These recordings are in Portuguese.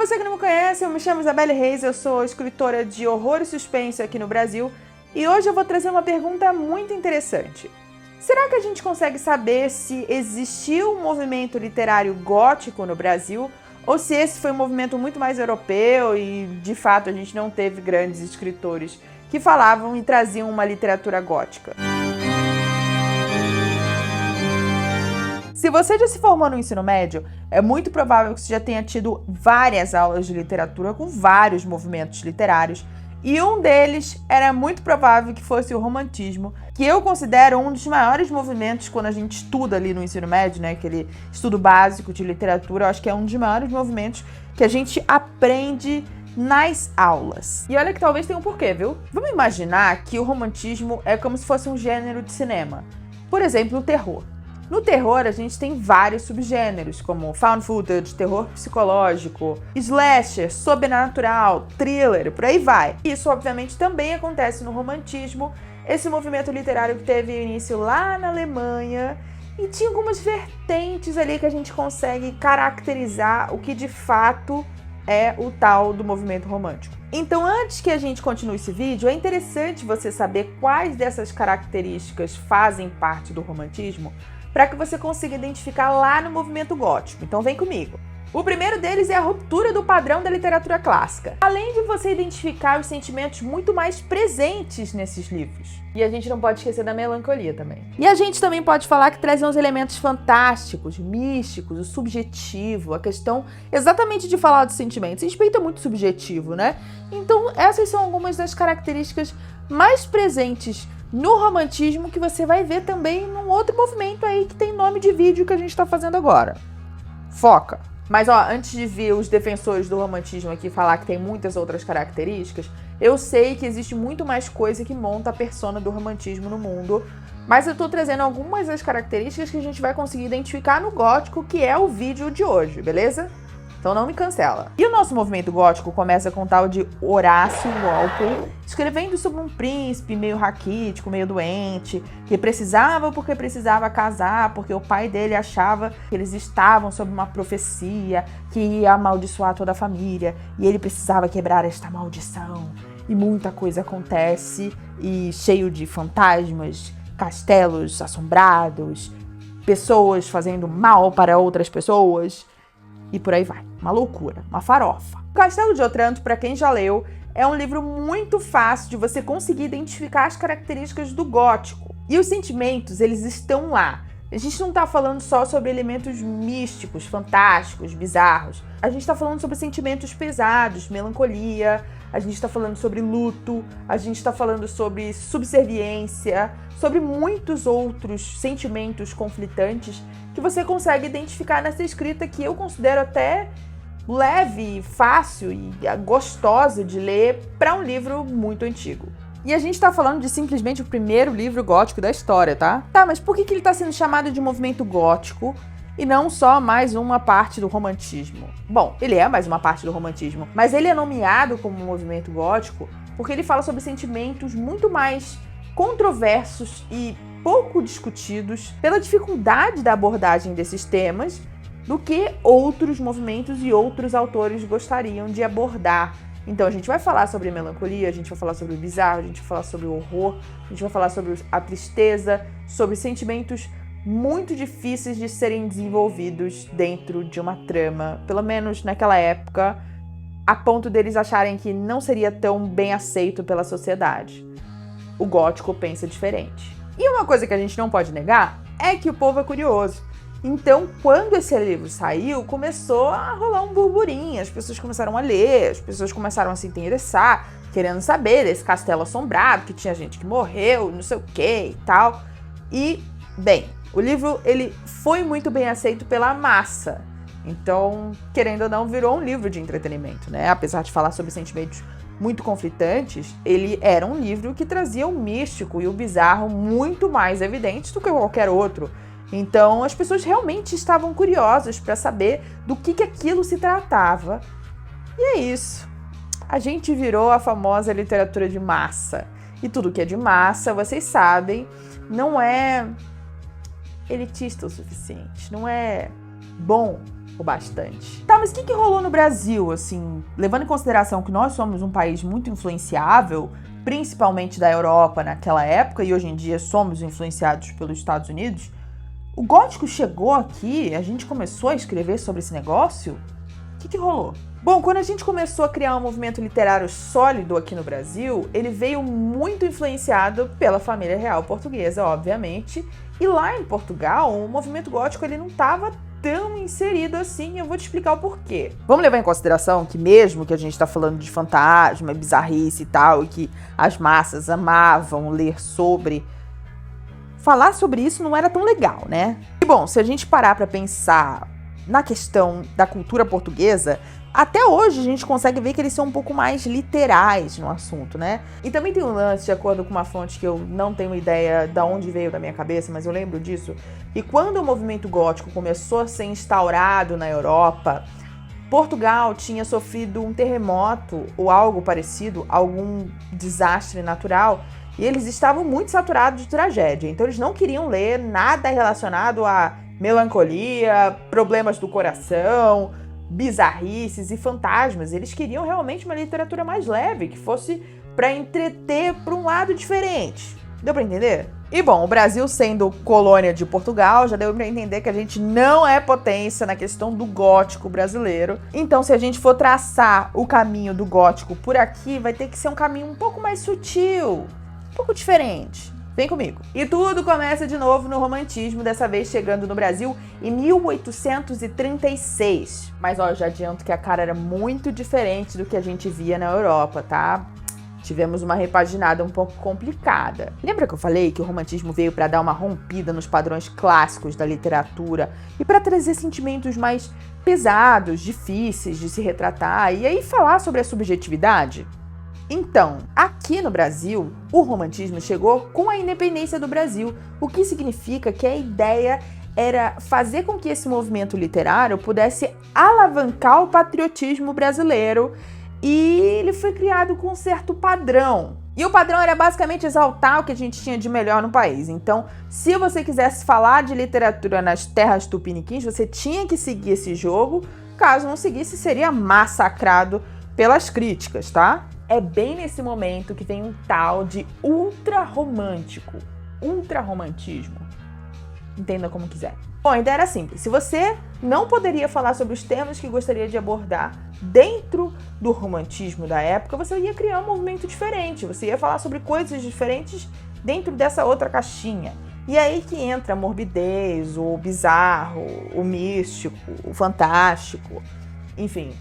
você que não me conhece, eu me chamo Isabelle Reis, eu sou escritora de horror e suspense aqui no Brasil e hoje eu vou trazer uma pergunta muito interessante. Será que a gente consegue saber se existiu um movimento literário gótico no Brasil ou se esse foi um movimento muito mais europeu e, de fato, a gente não teve grandes escritores que falavam e traziam uma literatura gótica? Se você já se formou no ensino médio, é muito provável que você já tenha tido várias aulas de literatura com vários movimentos literários, e um deles era muito provável que fosse o romantismo, que eu considero um dos maiores movimentos quando a gente estuda ali no ensino médio, né, aquele estudo básico de literatura. Eu acho que é um dos maiores movimentos que a gente aprende nas aulas. E olha que talvez tenha um porquê, viu? Vamos imaginar que o romantismo é como se fosse um gênero de cinema. Por exemplo, o terror. No terror, a gente tem vários subgêneros, como found footage, terror psicológico, slasher, sobrenatural, thriller, por aí vai. Isso, obviamente, também acontece no romantismo, esse movimento literário que teve início lá na Alemanha, e tinha algumas vertentes ali que a gente consegue caracterizar o que de fato é o tal do movimento romântico. Então, antes que a gente continue esse vídeo, é interessante você saber quais dessas características fazem parte do romantismo, para que você consiga identificar lá no movimento gótico. Então vem comigo. O primeiro deles é a ruptura do padrão da literatura clássica. Além de você identificar os sentimentos muito mais presentes nesses livros. E a gente não pode esquecer da melancolia também. E a gente também pode falar que trazem uns elementos fantásticos, místicos, o subjetivo, a questão exatamente de falar dos sentimentos. Respeito é muito subjetivo, né? Então essas são algumas das características mais presentes no romantismo que você vai ver também num outro movimento aí que tem nome de vídeo que a gente está fazendo agora. Foca! Mas ó, antes de ver os defensores do romantismo aqui falar que tem muitas outras características, eu sei que existe muito mais coisa que monta a persona do romantismo no mundo, mas eu tô trazendo algumas das características que a gente vai conseguir identificar no gótico, que é o vídeo de hoje, beleza? Então não me cancela. E o nosso movimento gótico começa com o tal de Horácio Walpole, escrevendo sobre um príncipe meio raquítico, meio doente, que precisava casar, porque o pai dele achava que eles estavam sob uma profecia que ia amaldiçoar toda a família, e ele precisava quebrar esta maldição. E muita coisa acontece, e cheio de fantasmas, castelos assombrados, pessoas fazendo mal para outras pessoas, e por aí vai. Uma loucura, uma farofa. O Castelo de Otranto, para quem já leu, é um livro muito fácil de você conseguir identificar as características do gótico. E os sentimentos, eles estão lá. A gente não tá falando só sobre elementos místicos, fantásticos, bizarros. A gente tá falando sobre sentimentos pesados, melancolia, a gente tá falando sobre luto, a gente tá falando sobre subserviência, sobre muitos outros sentimentos conflitantes que você consegue identificar nessa escrita que eu considero até leve, fácil e gostosa de ler para um livro muito antigo. E a gente tá falando de simplesmente o primeiro livro gótico da história, tá? Tá, mas por que ele tá sendo chamado de movimento gótico e não só mais uma parte do romantismo? Bom, ele é mais uma parte do romantismo, mas ele é nomeado como movimento gótico porque ele fala sobre sentimentos muito mais controversos e pouco discutidos pela dificuldade da abordagem desses temas do que outros movimentos e outros autores gostariam de abordar. Então a gente vai falar sobre a melancolia, a gente vai falar sobre o bizarro, a gente vai falar sobre o horror, a gente vai falar sobre a tristeza, sobre sentimentos muito difíceis de serem desenvolvidos dentro de uma trama, pelo menos naquela época, a ponto deles acharem que não seria tão bem aceito pela sociedade. O gótico pensa diferente. E uma coisa que a gente não pode negar é que o povo é curioso. Então, quando esse livro saiu, começou a rolar um burburinho, as pessoas começaram a ler, as pessoas começaram a se interessar, querendo saber desse castelo assombrado, que tinha gente que morreu, não sei o que e tal. E, bem, o livro ele foi muito bem aceito pela massa. Então, querendo ou não, virou um livro de entretenimento, né? Apesar de falar sobre sentimentos muito conflitantes, ele era um livro que trazia o místico e o bizarro muito mais evidentes do que qualquer outro. Então, as pessoas realmente estavam curiosas para saber do que aquilo se tratava. E é isso. A gente virou a famosa literatura de massa. E tudo que é de massa, vocês sabem, não é elitista o suficiente, não é bom ou bastante. Tá, mas o que rolou no Brasil, assim, levando em consideração que nós somos um país muito influenciável, principalmente da Europa naquela época, e hoje em dia somos influenciados pelos Estados Unidos, o gótico chegou aqui, a gente começou a escrever sobre esse negócio? O que rolou? Bom, quando a gente começou a criar um movimento literário sólido aqui no Brasil, ele veio muito influenciado pela família real portuguesa, obviamente, e lá em Portugal, o movimento gótico ele não estava tão inserido assim, eu vou te explicar o porquê. Vamos levar em consideração que mesmo que a gente está falando de fantasma, bizarrice e tal, e que as massas amavam ler sobre, falar sobre isso não era tão legal, né? E bom, se a gente parar para pensar na questão da cultura portuguesa, até hoje a gente consegue ver que eles são um pouco mais literais no assunto, né? E também tem um lance, de acordo com uma fonte que eu não tenho ideia de onde veio da minha cabeça, mas eu lembro disso, e quando o movimento gótico começou a ser instaurado na Europa, Portugal tinha sofrido um terremoto ou algo parecido, algum desastre natural, e eles estavam muito saturados de tragédia, então eles não queriam ler nada relacionado a melancolia, problemas do coração, bizarrices e fantasmas. Eles queriam realmente uma literatura mais leve, que fosse para entreter por um lado diferente. Deu para entender? E bom, o Brasil sendo colônia de Portugal, já deu para entender que a gente não é potência na questão do gótico brasileiro. Então, se a gente for traçar o caminho do gótico por aqui, vai ter que ser um caminho um pouco mais sutil, um pouco diferente. Vem comigo. E tudo começa de novo no romantismo, dessa vez chegando no Brasil em 1836. Mas ó, eu já adianto que a cara era muito diferente do que a gente via na Europa, tá? Tivemos uma repaginada um pouco complicada. Lembra que eu falei que o romantismo veio para dar uma rompida nos padrões clássicos da literatura e para trazer sentimentos mais pesados, difíceis de se retratar e aí falar sobre a subjetividade? Então, aqui no Brasil, o romantismo chegou com a independência do Brasil, o que significa que a ideia era fazer com que esse movimento literário pudesse alavancar o patriotismo brasileiro, e ele foi criado com um certo padrão. E o padrão era basicamente exaltar o que a gente tinha de melhor no país. Então, se você quisesse falar de literatura nas terras tupiniquins, você tinha que seguir esse jogo. Caso não seguisse, seria massacrado pelas críticas, tá? É bem nesse momento que vem um tal de ultrarromântico, ultrarromantismo. Entenda como quiser. Bom, a ideia era simples. Se você não poderia falar sobre os temas que gostaria de abordar dentro do romantismo da época, você ia criar um movimento diferente. Você ia falar sobre coisas diferentes dentro dessa outra caixinha. E aí que entra a morbidez, o bizarro, o místico, o fantástico, enfim,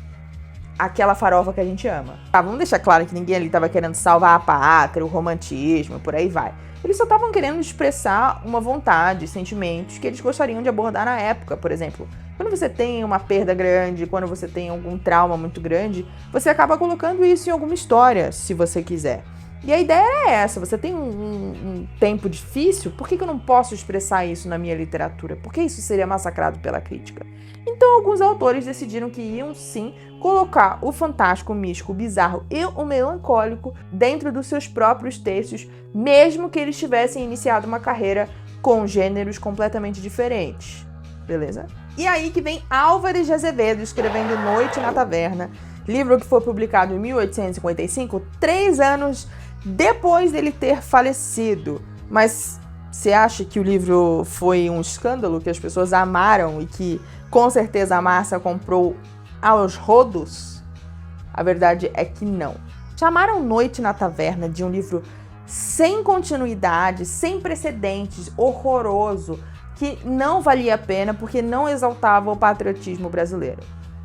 aquela farofa que a gente ama. Tá, vamos deixar claro que ninguém ali estava querendo salvar a pátria, o romantismo, por aí vai. Eles só estavam querendo expressar uma vontade, sentimentos que eles gostariam de abordar na época. Por exemplo, quando você tem uma perda grande, quando você tem algum trauma muito grande, você acaba colocando isso em alguma história, se você quiser. E a ideia era essa: você tem um tempo difícil, por que eu não posso expressar isso na minha literatura? Por que isso seria massacrado pela crítica? Então, alguns autores decidiram que iam sim colocar o fantástico, o místico, o bizarro e o melancólico dentro dos seus próprios textos, mesmo que eles tivessem iniciado uma carreira com gêneros completamente diferentes. Beleza? E aí que vem Álvares de Azevedo escrevendo Noite na Taverna, livro que foi publicado em 1855, 3 anos depois dele ter falecido. Mas você acha que o livro foi um escândalo, que as pessoas amaram e que com certeza a massa comprou aos rodos? A verdade é que não. Chamaram Noite na Taverna de um livro sem continuidade, sem precedentes, horroroso, que não valia a pena porque não exaltava o patriotismo brasileiro.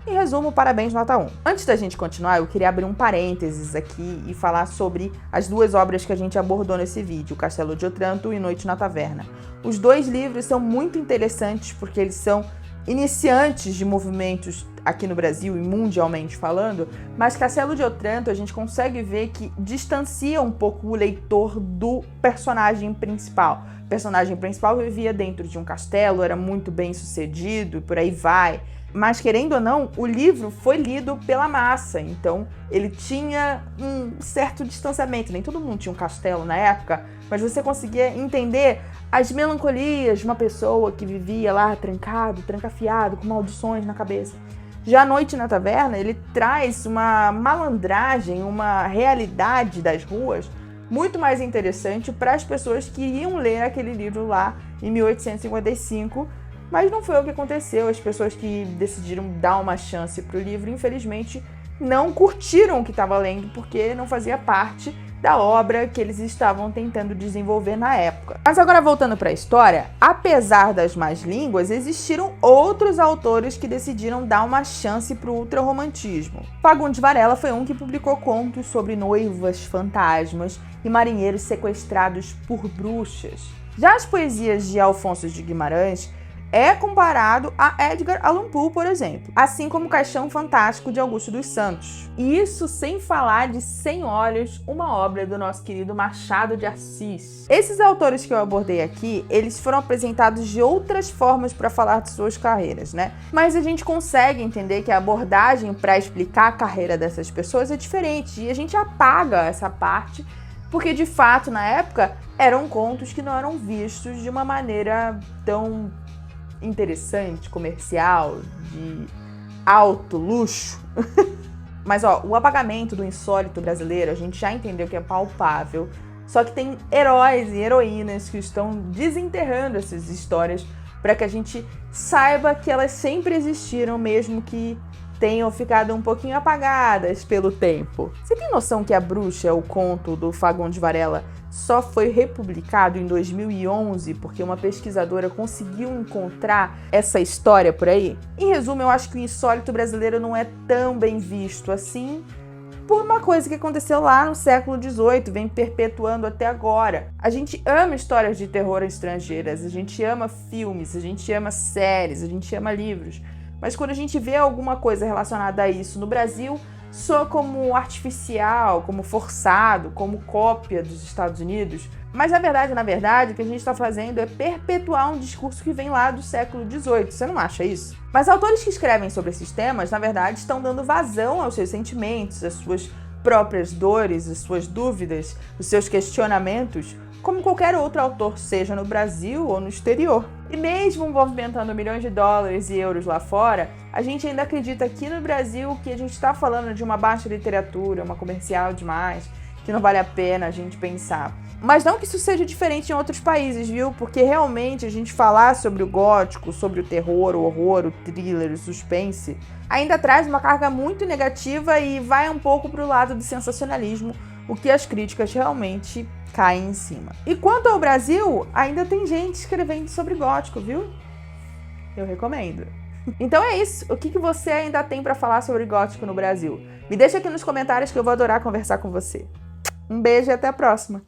Em resumo, parabéns, nota 1. Antes da gente continuar, eu queria abrir um parênteses aqui e falar sobre as 2 obras que a gente abordou nesse vídeo, Castelo de Otranto e Noite na Taverna. Os 2 livros são muito interessantes porque eles são iniciantes de movimentos aqui no Brasil e mundialmente falando, mas Castelo de Otranto a gente consegue ver que distancia um pouco o leitor do personagem principal. O personagem principal vivia dentro de um castelo, era muito bem sucedido e por aí vai. Mas, querendo ou não, o livro foi lido pela massa, então ele tinha um certo distanciamento. Nem todo mundo tinha um castelo na época, mas você conseguia entender as melancolias de uma pessoa que vivia lá trancado, trancafiado, com maldições na cabeça. Já A Noite na Taverna, ele traz uma malandragem, uma realidade das ruas muito mais interessante para as pessoas que iam ler aquele livro lá em 1855, mas não foi o que aconteceu. As pessoas que decidiram dar uma chance para o livro, infelizmente, não curtiram o que estava lendo, porque não fazia parte da obra que eles estavam tentando desenvolver na época. Mas agora, voltando para a história, apesar das más línguas, existiram outros autores que decidiram dar uma chance para o ultrarromantismo. Fagundes Varela foi um que publicou contos sobre noivas fantasmas e marinheiros sequestrados por bruxas. Já as poesias de Alfonso de Guimarães é comparado a Edgar Allan Poe, por exemplo, assim como o Caixão Fantástico de Augusto dos Santos. E isso sem falar de Cem Olhos, uma obra do nosso querido Machado de Assis. Esses autores que eu abordei aqui, eles foram apresentados de outras formas para falar de suas carreiras, né? Mas a gente consegue entender que a abordagem para explicar a carreira dessas pessoas é diferente e a gente apaga essa parte porque, de fato, na época, eram contos que não eram vistos de uma maneira tão interessante, comercial, de alto luxo. Mas o apagamento do insólito brasileiro, a gente já entendeu que é palpável, só que tem heróis e heroínas que estão desenterrando essas histórias para que a gente saiba que elas sempre existiram, mesmo que tenham ficado um pouquinho apagadas pelo tempo. Você tem noção que A Bruxa, o conto do Fagundes Varela, só foi republicado em 2011 porque uma pesquisadora conseguiu encontrar essa história por aí? Em resumo, eu acho que o insólito brasileiro não é tão bem visto assim, por uma coisa que aconteceu lá no século XVIII, vem perpetuando até agora. A gente ama histórias de terror estrangeiras, a gente ama filmes, a gente ama séries, a gente ama livros. Mas quando a gente vê alguma coisa relacionada a isso no Brasil, soa como artificial, como forçado, como cópia dos Estados Unidos. Mas na verdade, o que a gente está fazendo é perpetuar um discurso que vem lá do século XVIII. Você não acha isso? Mas autores que escrevem sobre esses temas, na verdade, estão dando vazão aos seus sentimentos, às suas próprias dores, às suas dúvidas, os seus questionamentos, como qualquer outro autor, seja no Brasil ou no exterior. E mesmo movimentando milhões de dólares e euros lá fora, a gente ainda acredita aqui no Brasil que a gente está falando de uma baixa literatura, uma comercial demais, que não vale a pena a gente pensar. Mas não que isso seja diferente em outros países, viu? Porque realmente a gente falar sobre o gótico, sobre o terror, o horror, o thriller, o suspense, ainda traz uma carga muito negativa e vai um pouco pro lado do sensacionalismo, o que as críticas realmente caem em cima. E quanto ao Brasil, ainda tem gente escrevendo sobre gótico, viu? Eu recomendo. Então é isso. O que você ainda tem para falar sobre gótico no Brasil? Me deixa aqui nos comentários que eu vou adorar conversar com você. Um beijo e até a próxima!